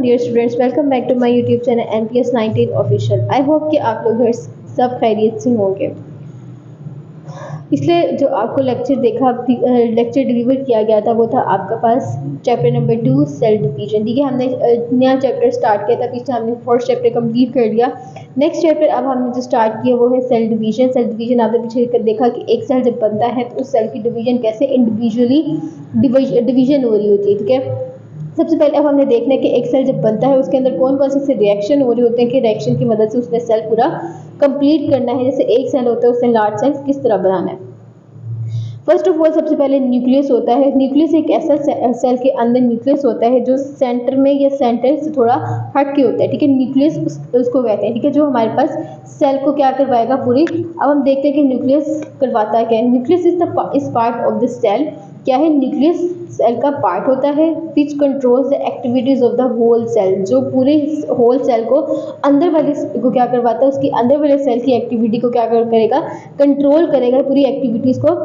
Dear students, welcome back to my YouTube channel NPS 19 official. I hope कि आप लोग घर सब खैरियत से होंगे। पिछले जो आपको लेक्चर डिलीवर किया गया था वो था आपका पास चैप्टर नंबर 2 सेल डिवीजन। ठीक है, हमने नया चैप्टर स्टार्ट किया था, पीछे हमने फर्स्ट चैप्टर कंप्लीट कर लिया। नेक्स्ट चैप्टर अब हमने जो स्टार्ट किया वो है सेल डिवीजन। सेल डिवीजन आपने पीछे देखा कि एक सेल जब बनता है तो उस सेल की डिवीजन कैसे इंडिविजुअली डिवीजन हो रही होती है। ठीक है, सबसे पहले अब हमने देखना है कि एक सेल जब बनता है उसके अंदर कौन कौन से रिएक्शन हो रहे होते हैं कि रिएक्शन की मदद से उसने सेल पूरा कंप्लीट करना है। जैसे एक सेल होता है उससे लार्ज सेल किस तरह बनाना है। फर्स्ट ऑफ ऑल सबसे पहले न्यूक्लियस होता है। न्यूक्लियस एक ऐसा सेल के अंदर न्यूक्लियस होता है जो सेंटर में या सेंटर से थोड़ा हट के होता है। ठीक है, न्यूक्लियस उसको कहते हैं। ठीक है, जो हमारे पास सेल को क्या करवाएगा पूरी। अब हम देखते हैं कि न्यूक्लियस करवाता क्या है। Nucleus is part of the cell. क्या है, न्यूक्लियस सेल का पार्ट होता है which controls the activities of the whole cell, जो पूरे होल सेल को अंदर वाले को क्या करवाता है, उसकी अंदर वाले सेल की एक्टिविटी को क्या करेगा, कंट्रोल करेगा, पूरी एक्टिविटीज को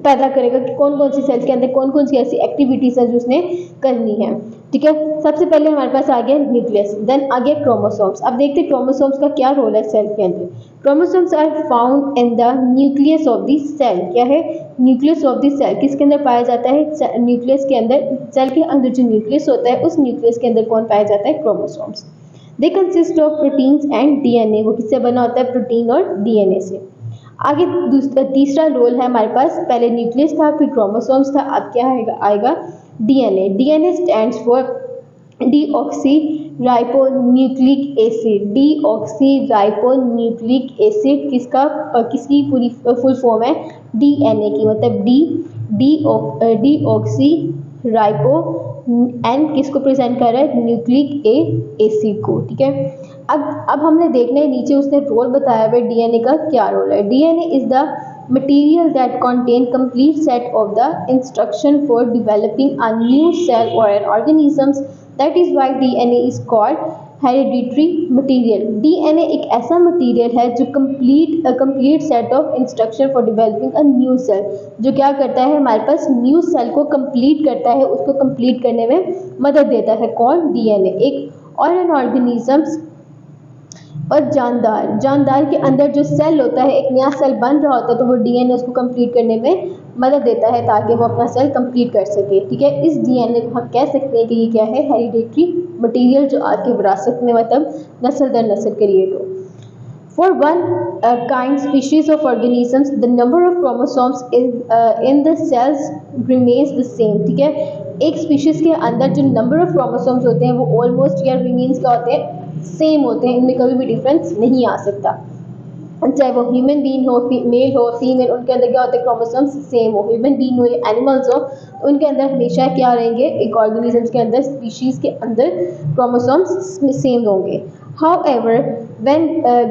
पैदा करेगा कि कौन कौन सी सेल के अंदर कौन कौन सी ऐसी एक्टिविटीज है जो उसने करनी है। ठीक है, सबसे पहले हमारे पास आ गया न्यूक्लियस, देन आ गया क्रोमोसोम्स। अब देखते हैं क्रोमोसोम्स का क्या रोल है सेल के अंदर। Chromosomes are found in the nucleus of the cell. क्या है, न्यूक्लियस ऑफ द सेल किसके अंदर पाया जाता है, न्यूक्लियस के अंदर। सेल के अंदर जो न्यूक्लियस होता है उस न्यूक्लियस के अंदर कौन पाया जाता है, chromosomes. They consist of proteins and DNA। वो किससे बना होता है, प्रोटीन और DNA से। आगे तीसरा रोल है हमारे पास, पहले न्यूक्लियस था फिर क्रोमोसोम्स था, अब क्या आएगा DNA। DNA stands for deoxy ribonucleic acid. Deoxy ribonucleic acid किसकी पूरी फुल फॉर्म है, DNA की, मतलब डीऑक्सी राइबो एन किसको प्रेजेंट कर रहा है, न्यूक्लिक एसिड को। ठीक है, अब हमने देखना है नीचे उसने रोल बताया हुआ DNA का क्या रोल है। DNA is the material that contain complete set of the instruction for developing a new cell or an organisms. That is why DNA is called hereditary material. DNA एक ऐसा material है जो complete set of instruction for developing a new cell, जो क्या करता है, हमारे पास new cell को कंप्लीट करता है, उसको कंप्लीट करने में मदद देता है। कौन, DNA। एक और एन ऑर्गेनिजम्स और जानदार के अंदर जो सेल होता है, एक नया सेल बन रहा होता है तो वो DNA उसको कंप्लीट करने में मदद देता है ताकि वो अपना सेल कंप्लीट कर सके। ठीक है, इस DNA को हम कह सकते हैं कि ये क्या है, हेरिडेटरी मटेरियल, जो आपके विरासत में मतलब नस्ल दर नस्ल क्रिएट हो। For one kind species of organisms, the number of chromosomes in the cells remains the same. ठीक है, एक स्पीशीज के अंदर जो नंबर ऑफ क्रोमोसोम्स होते हैं वो ऑलमोस्ट या रिमेन्स क्या होते हैं, सेम होते हैं, इनमें कभी भी डिफरेंस नहीं आ सकता। चाहे वो ह्यूमन बीइंग हो, मेल हो फीमेल, उनके अंदर क्या होते हैं, क्रोमोसोम्स सेम हो। ह्यूमन बीइंग हो या एनिमल्स हो, उनके अंदर हमेशा क्या रहेंगे, एक ऑर्गेनिजम्स के अंदर, स्पीशीज के अंदर क्रोमोसोम्स सेम होंगे। However, when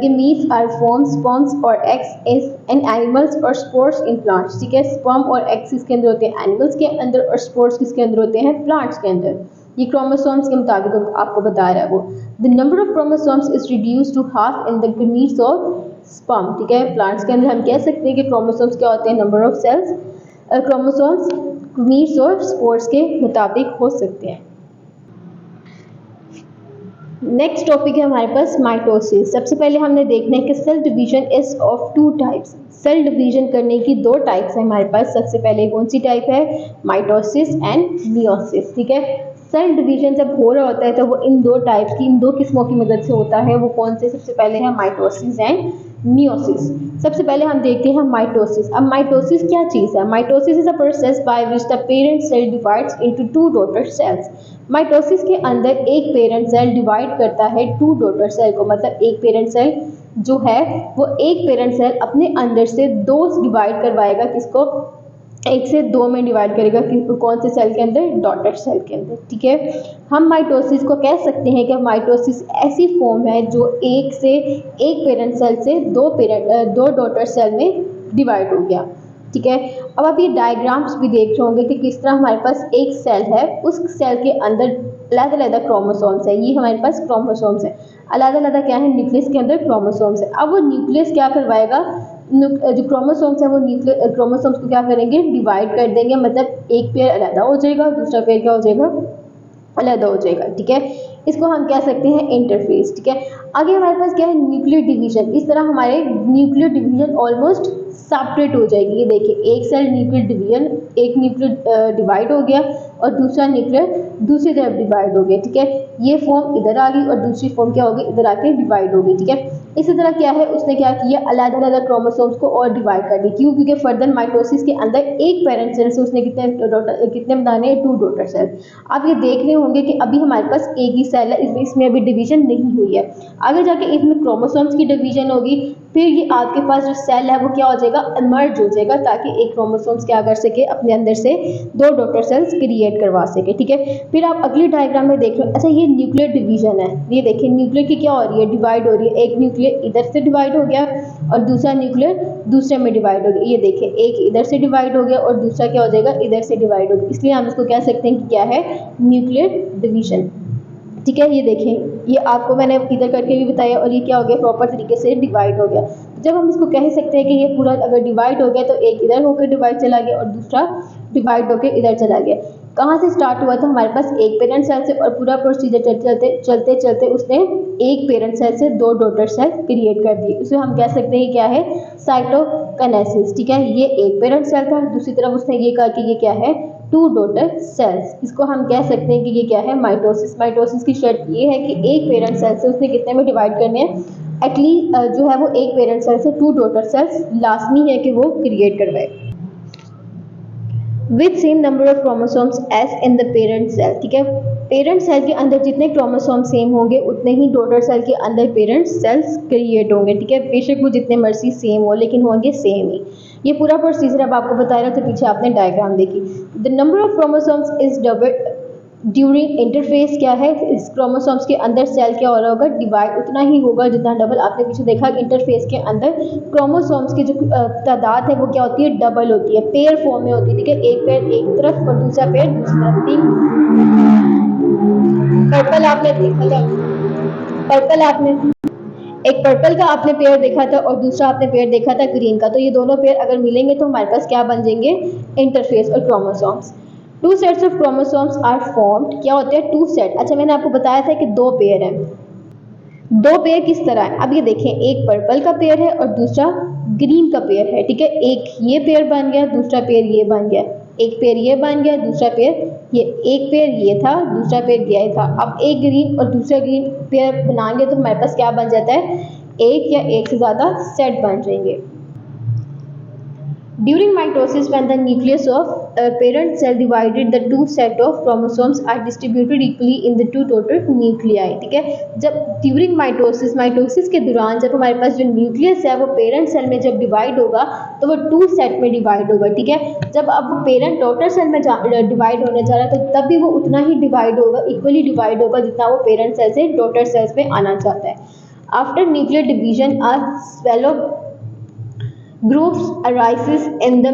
gametes are formed, sperms or eggs is in animals or spores in plants। ठीक है, sperm और eggs किसके अंदर होते हैं, एनिमल्स के अंदर, और spores किसके अंदर होते हैं, प्लांट्स के अंदर। ये क्रोमोसोम्स के मुताबिक आपको बता रहा है वो। The number of chromosomes is reduced to half in the gametes of sperm। ठीक है, प्लांट्स के अंदर हम कह सकते हैं कि क्रोमोसोम्स क्या होते हैं, number of cells chromosomes gametes और spores के मुताबिक हो सकते हैं। नेक्स्ट टॉपिक है हमारे पास माइटोसिस। सबसे पहले हमने देखना है कि cell division is of two types. Cell division करने की दो टाइप्स है हमारे पास। सबसे पहले कौन सी टाइप है, माइटोसिस एंड मियोसिस। ठीक है, सेल डिवीजन जब हो रहा होता है तो वो इन दो टाइप्स की, इन दो किस्मों की मदद से होता है। वो कौन से, सबसे पहले है माइटोसिस एंड मियोसिस। सबसे पहले हम देखते हैं माइटोसिस। अब माइटोसिस क्या चीज़ है, mitosis is a process by which the parent cell divides into two daughter cells. Mitosis के अंदर एक पेरेंट सेल डिवाइड करता है टू डॉटर सेल को, मतलब एक पेरेंट सेल जो है वो एक पेरेंट सेल अपने अंदर से दो डिवाइड करवाएगा, किसको, एक से दो में डिवाइड करेगा, कौन से सेल के अंदर, डॉटर सेल के अंदर। ठीक है, हम माइटोसिस को कह सकते हैं कि माइटोसिस ऐसी फॉर्म है जो एक पेरेंट सेल से दो डॉटर सेल में डिवाइड हो गया। ठीक है, अब आप ये डायग्राम्स भी देख रहे होंगे कि किस तरह हमारे पास एक सेल है, उस सेल के अंदर अलग-अलग क्रोमोसोम्स है। ये हमारे पास क्रोमोसोम्स है, अलग-अलग क्या है, न्यूक्लियस के अंदर क्रोमोसोम्स है। अब वो न्यूक्लियस क्या करवाएगा, जो क्रोमोसोम्स है वो क्रोमोसोम्स को क्या करेंगे, डिवाइड कर देंगे, मतलब एक पेयर अलग हो जाएगा, दूसरा पेयर क्या हो जाएगा, अलग हो जाएगा, ठीक है। इसको हम कह सकते हैं इंटरफेस, ठीक है। आगे हमारे पास क्या है, न्यूक्लियर डिवीजन। इस तरह हमारे न्यूक्लियर डिवीजन ऑलमोस्ट सेपरेट हो जाएगी। ये देखिए एक सेल न्यूक्लियर डिवीजन, एक न्यूक्लियर डिवाइड हो गया और दूसरा न्यूक्लियर दूसरी तरफ डिवाइड हो गया, ठीक है। ये फॉर्म इधर आ गई और दूसरी फॉर्म क्या होगी, इधर आके डिवाइड हो गई, ठीक है। इसी तरह क्या है, उसने क्या किया, अलग अलग क्रोमोसोम्स को और डिवाइड कर दी। क्यों? क्योंकि फर्दर माइटोसिस के अंदर एक पेरेंट सेल से उसने कितने बनाने हैं, 2 डॉटर सेल। आप ये देख रहे होंगे कि अभी हमारे पास एक ही सेल है, इसमें अभी डिवीजन नहीं हुई है। आगे जाके इसमें क्रोमोसोम्स की डिवीजन होगी, फिर ये आपके पास जो सेल है वो क्या हो जाएगा, इमर्ज हो जाएगा, ताकि एक क्रोमोसोम्स क्या कर सके, अपने अंदर से 2 डॉटर सेल्स क्रिएट करवा सके, ठीक है। फिर आप अगली डायग्राम में देख लो। अच्छा, ये न्यूक्लियर डिवीजन है, ये देखिए न्यूक्लियर की क्या हो रही है, डिवाइड हो रही है। एक न्यूक्लियर इधर से डिवाइड हो गया और दूसरा न्यूक्लियर दूसरे में डिवाइड हो गया। ये देखिए एक इधर से डिवाइड हो गया और दूसरा क्या हो जाएगा, इधर से डिवाइड हो गया। इसलिए हम इसको कह सकते हैं कि क्या है, न्यूक्लियर डिवीजन, ठीक है। ये देखें, ये आपको मैंने इधर करके भी बताया और ये क्या हो गया, प्रॉपर तरीके से डिवाइड हो गया। जब हम इसको कह सकते हैं कि ये पूरा अगर डिवाइड हो गया तो एक इधर होकर डिवाइड चला गया और दूसरा डिवाइड होकर इधर चला गया। कहाँ से स्टार्ट हुआ था, हमारे पास एक पेरेंट सेल से, और पूरा प्रोसीजर चलते चलते उसने एक पेरेंट सेल से 2 डॉटर सेल क्रिएट कर दी। उसे हम कह सकते हैं क्या है, साइटोकिनेसिस, ठीक है। ये एक पेरेंट सेल था, दूसरी तरफ उसने ये कहा कि ये क्या है, 2 डॉटर सेल्स। इसको हम कह सकते हैं कि ये क्या है, माइटोसिस। माइटोसिस की शर्त ये है कि एक पेरेंट सेल से उसने कितने में डिवाइड करने हैं, एटलीस्ट जो है वो एक पेरेंट सेल से 2 डॉटर सेल्स लाजमी है कि वो क्रिएट करवाए with same number of chromosomes as in the parent cell, ठीक है। पेरेंट सेल के अंदर जितने क्रोमोसोम सेम होंगे उतने ही डॉटर सेल के अंदर पेरेंट सेल्स क्रिएट होंगे, ठीक है। बेशक वो जितने मर्जी सेम हो, लेकिन होंगे सेम ही। ये पूरा प्रोसीजर अब आपको बता रहा था, पीछे आपने डायग्राम देखी। The number of chromosomes is double during interface, क्या है, इस क्रोमोसोम्स के अंदर सेल क्या हो रहा होगा, डिवाइड उतना ही होगा जितना डबल। आपने पीछे देखा इंटरफेस के अंदर क्रोमोसोम्स की जो तादाद है वो क्या होती है, डबल होती है, पेयर फॉर्म में होती है, ठीक है। एक पेयर एक तरफ और दूसरा पेयर दूसरी तरफ। पर्पल आपने देखा था, पर्पल आपने एक पर्पल का आपने पेयर देखा था और दूसरा आपने पेयर देखा था ग्रीन का। तो ये दोनों पेयर अगर मिलेंगे तो हमारे पास क्या बन जाएंगे, इंटरफेस और chromosomes. 2 sets of chromosomes are formed, क्या होते हैं, 2 सेट। अच्छा, मैंने आपको बताया था कि 2 पेयर हैं। 2 पेयर किस तरह है, अब ये देखें, एक पर्पल का पेयर है और दूसरा ग्रीन का पेयर है, ठीक है। एक ये पेयर बन गया, दूसरा पेयर ये बन गया। एक पेयर ये बन गया, दूसरा पेयर ये। एक पेयर ये था, दूसरा पेयर ये था। अब एक ग्रीन और दूसरा ग्रीन पेयर बनाएंगे तो हमारे पास क्या बन जाता है, एक या एक से ज़्यादा सेट बन जाएंगे। During mitosis, when the nucleus of parent cell divided, the 2 set of chromosomes are distributed equally in the 2 daughter nuclei, ठीक है। जब during mitosis, माइटोसिस के दौरान जब हमारे पास जो न्यूक्लियस है वो पेरेंट सेल में जब डिवाइड होगा तो वो 2 सेट में डिवाइड होगा, ठीक है। जब अब पेरेंट डॉटर सेल में डिवाइड होने जा रहा है तो तब भी वो उतना ही डिवाइड होगा, इक्वली डिवाइड होगा जितना वो पेरेंट सेल से डॉटर सेल्स में आना चाहता है। After nuclear division a swallow groups arises in the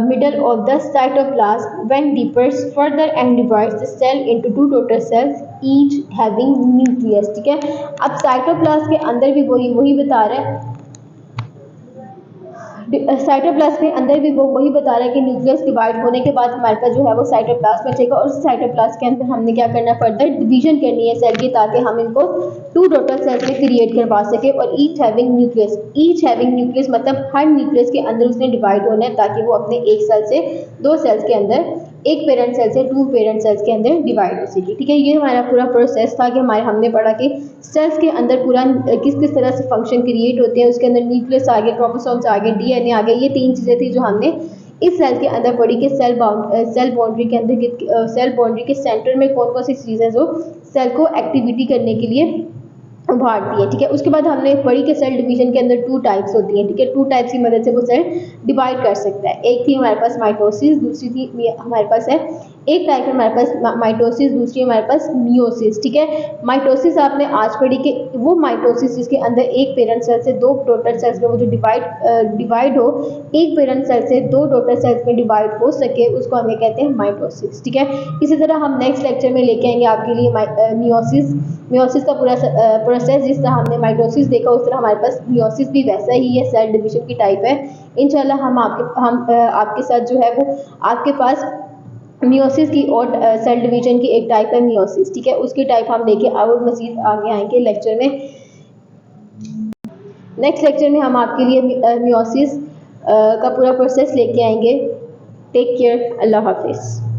middle of the cytoplasm when differs further and divides the cell into 2 daughter cells each having nucleus, ठीक है। अब साइटोप्लाज्म के अंदर भी वही बता रहा है, साइटोप्लाज्म के अंदर भी वो वही बता रहा है कि न्यूक्लियस डिवाइड होने के बाद हमारे पास जो है वो साइटोप्लाज्म बचेगा और उस साइटोप्लाज्म के अंदर हमने क्या करना है, फर्दर डिवीजन करनी है सेल की, ताकि हम इनको 2 डॉटर सेल्स में क्रिएट करवा सके। और ईच हैविंग न्यूक्लियस मतलब हर न्यूक्लियस के अंदर उसने डिवाइड होना है ताकि वो अपने एक सेल से 2 सेल्स के अंदर, एक पेरेंट सेल से 2 पेरेंट सेल्स के अंदर डिवाइड हो सके, ठीक है। ये हमारा पूरा प्रोसेस था कि हमने पढ़ा कि सेल्स के अंदर पूरा किस किस तरह से फंक्शन क्रिएट होते हैं। उसके अंदर न्यूक्लियस आ गया, क्रोमोसोम्स आ गए, डीएनए आ गया। ये 3 चीज़ें थी जो हमने इस सेल के अंदर पढ़ी कि सेल बाउंड्री के अंदर, सेल बाउंड्री के सेंटर में कौन कौन सी चीज़ें जो सेल को एक्टिविटी करने के लिए उभारती है, ठीक है। उसके बाद हमने पढ़ी कि सेल डिवीजन के अंदर 2 टाइप्स होती हैं, ठीक है। 2 टाइप्स की मदद से वो सेल डिवाइड कर सकता है। एक थी हमारे पास माइटोसिस, दूसरी थी हमारे पास है एक टाइप है हमारे पास माइटोसिस, दूसरी हमारे पास मियोसिस, ठीक है। माइटोसिस आपने आज पढ़ी कि वो माइटोसिस जिसके अंदर एक पेरेंट सेल से 2 डॉटर सेल्स में वो जो डिवाइड हो, एक पेरेंट सेल से 2 डॉटर सेल्स में डिवाइड हो सके, उसको हमें कहते हैं माइटोसिस, ठीक है। इसी तरह हम नेक्स्ट लेक्चर में लेके आएंगे आपके लिए मियोसिस का पूरा प्रोसेस। जिस तरह हमने माइटोसिस देखा उस तरह हमारे पास मियोसिस भी वैसा ही है, सेल डिवीजन की टाइप है। इंशाल्लाह हम आपके साथ जो है वो आपके पास मियोसिस की और सेल डिवीजन की एक टाइप है मियोसिस, ठीक है, उसकी टाइप हम देखें और मजीद आगे आएंगे लेक्चर में। नेक्स्ट लेक्चर में हम आपके लिए मियोसिस का पूरा प्रोसेस लेके आएंगे। टेक केयर, अल्लाह हाफिज़।